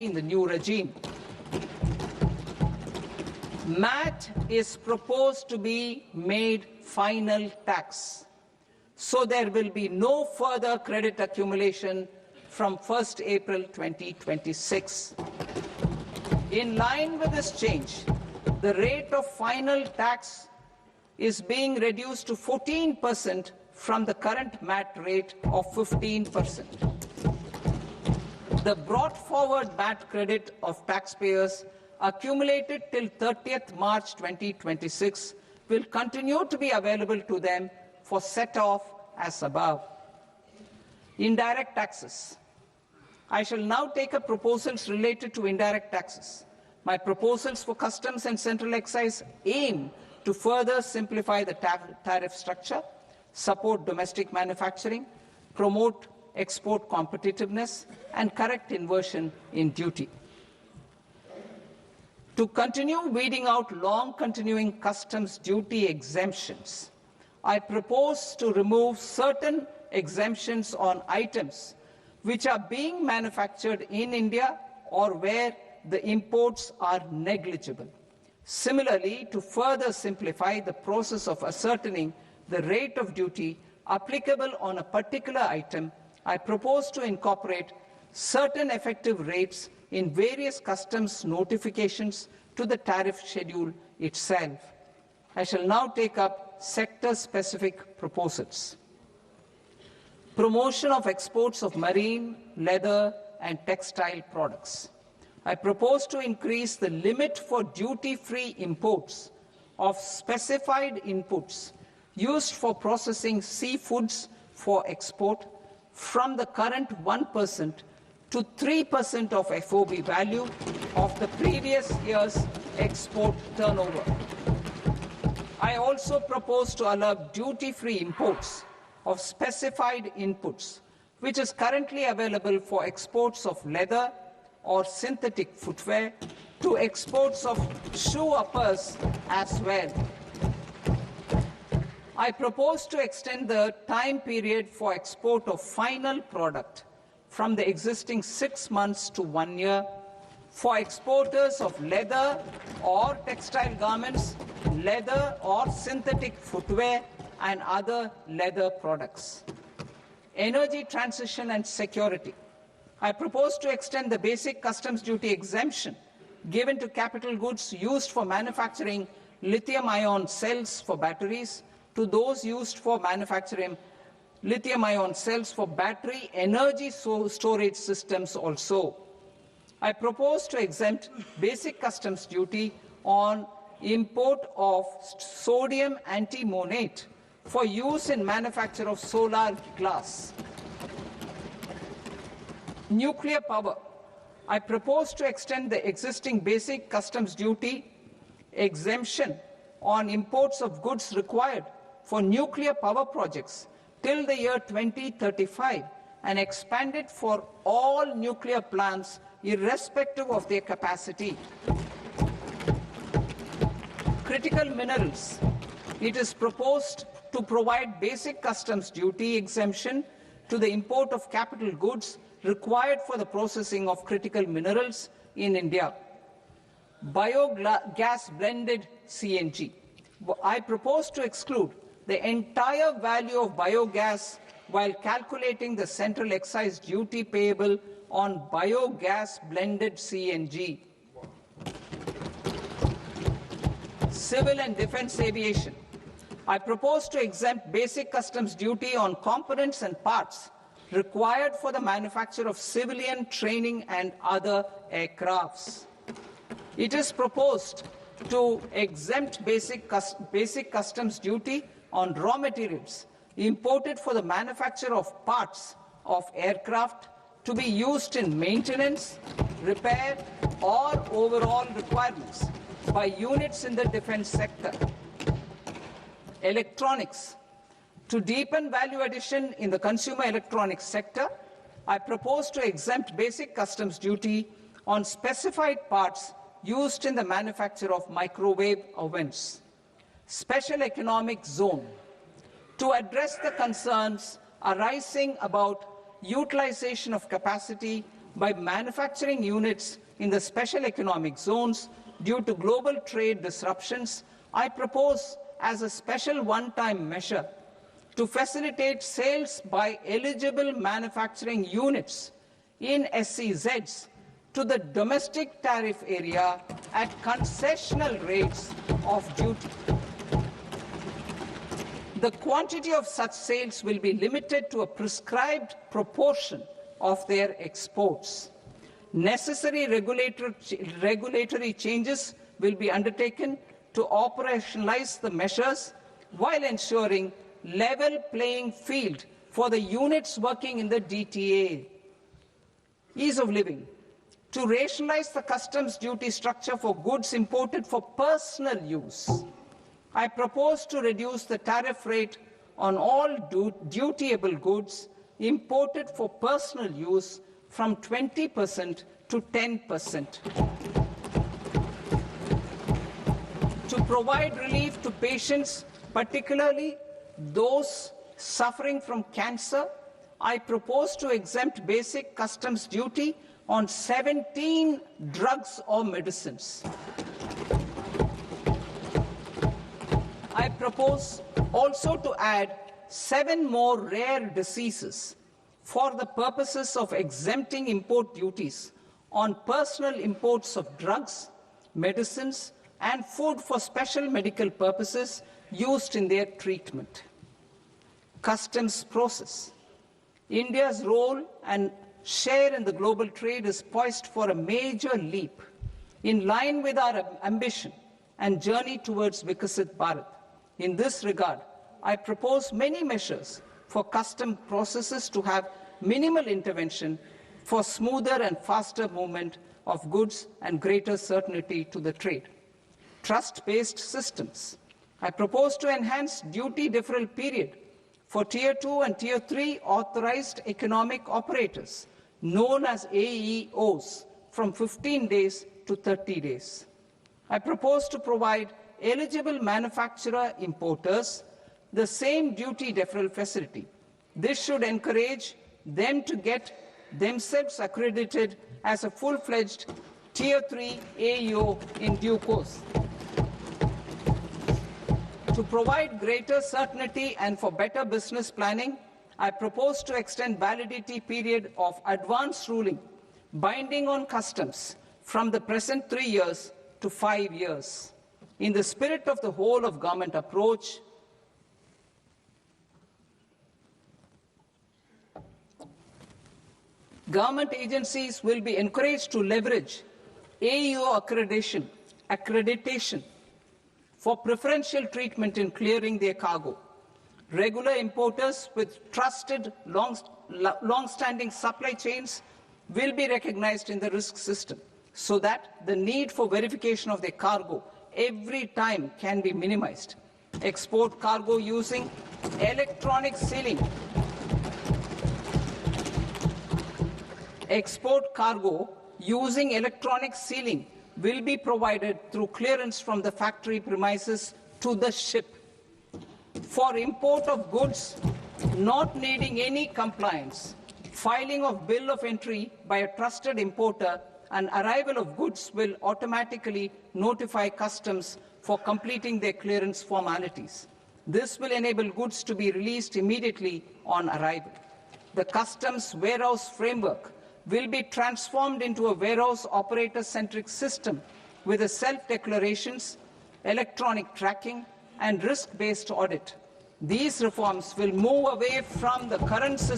in the new regime. MAT is proposed to be made final tax, so there will be no further credit accumulation from 1st April 2026. In line with this change, the rate of final tax is being reduced to 14% from the current MAT rate of 15%. The brought forward MAT credit of taxpayers accumulated till 30th March 2026 will continue to be available to them for set-off as above. Indirect taxes. I shall now take up proposals related to indirect taxes. My proposals for customs and central excise aim to further simplify the tariff structure, support domestic manufacturing, promote export competitiveness, and correct inversion in duty. To continue weeding out long-continuing customs duty exemptions, I propose to remove certain exemptions on items which are being manufactured in India or where the imports are negligible. Similarly, to further simplify the process of ascertaining the rate of duty applicable on a particular item, I propose to incorporate certain effective rates in various customs notifications to the tariff schedule itself. I shall now take up sector-specific proposals. Promotion of exports of marine, leather, and textile products. I propose to increase the limit for duty-free imports of specified inputs used for processing seafoods for export from the current 1% to 3% of FOB value of the previous year's export turnover. I also propose to allow duty-free imports of specified inputs, which is currently available for exports of leather or synthetic footwear, to exports of shoe uppers as well. I propose to extend the time period for export of final product from the existing 6 months to 1 year for exporters of leather or textile garments, leather or synthetic footwear, and other leather products. Energy transition and security. I propose to extend the basic customs duty exemption given to capital goods used for manufacturing lithium-ion cells for batteries to those used for manufacturing lithium-ion cells for battery energy storage systems also. I propose to exempt basic customs duty on import of sodium antimonate for use in manufacture of solar glass. Nuclear power. I propose to extend the existing basic customs duty exemption on imports of goods required for nuclear power projects till the year 2035 and expand it for all nuclear plants irrespective of their capacity. Critical minerals. It is proposed to provide basic customs duty exemption to the import of capital goods required for the processing of critical minerals in India. Biogas blended CNG. I propose to exclude the entire value of biogas while calculating the central excise duty payable on biogas blended CNG. Civil and defense aviation. I propose to exempt basic customs duty on components and parts required for the manufacture of civilian training and other aircrafts. It is proposed to exempt basic customs duty on raw materials imported for the manufacture of parts of aircraft to be used in maintenance, repair, or overall requirements by units in the defense sector. Electronics. To deepen value addition in the consumer electronics sector, I propose to exempt basic customs duty on specified parts used in the manufacture of microwave ovens. Special economic zone. To address the concerns arising about utilization of capacity by manufacturing units in the special economic zones due to global trade disruptions, I propose as a special one-time measure to facilitate sales by eligible manufacturing units in SEZs to the domestic tariff area at concessional rates of duty. The quantity of such sales will be limited to a prescribed proportion of their exports. Necessary regulatory changes will be undertaken to operationalize the measures while ensuring level playing field for the units working in the DTA. Ease of living. To rationalize the customs duty structure for goods imported for personal use, I propose to reduce the tariff rate on all dutiable goods imported for personal use from 20% to 10%. To provide relief to patients, particularly those suffering from cancer, I propose to exempt basic customs duty on 17 drugs or medicines. I propose also to add 7 more rare diseases for the purposes of exempting import duties on personal imports of drugs, medicines, and food for special medical purposes used in their treatment. Customs process. India's role and share in the global trade is poised for a major leap in line with our ambition and journey towards Viksit Bharat. In this regard, I propose many measures for custom processes to have minimal intervention for smoother and faster movement of goods and greater certainty to the trade. Trust-based systems. I propose to enhance duty deferral period for Tier 2 and Tier 3 authorized economic operators, known as AEOs, from 15 days to 30 days. I propose to provide eligible manufacturer importers the same duty deferral facility. This should encourage them to get themselves accredited as a full-fledged Tier 3 AEO in due course. To provide greater certainty and for better business planning, I propose to extend validity period of advance ruling binding on customs from the present 3 years to 5 years. In the spirit of the whole of government approach, government agencies will be encouraged to leverage AEO accreditation for preferential treatment in clearing their cargo. Regular importers with trusted, long-standing supply chains will be recognized in the risk system so that the need for verification of their cargo every time can be minimized. Export cargo using electronic sealing. Export cargo using electronic sealing will be provided through clearance from the factory premises to the ship. For import of goods not needing any compliance, filing of bill of entry by a trusted importer and arrival of goods will automatically notify customs for completing their clearance formalities. This will enable goods to be released immediately on arrival. The customs warehouse framework will be transformed into a warehouse operator-centric system with a self-declarations, electronic tracking, and risk-based audit. These reforms will move away from the current system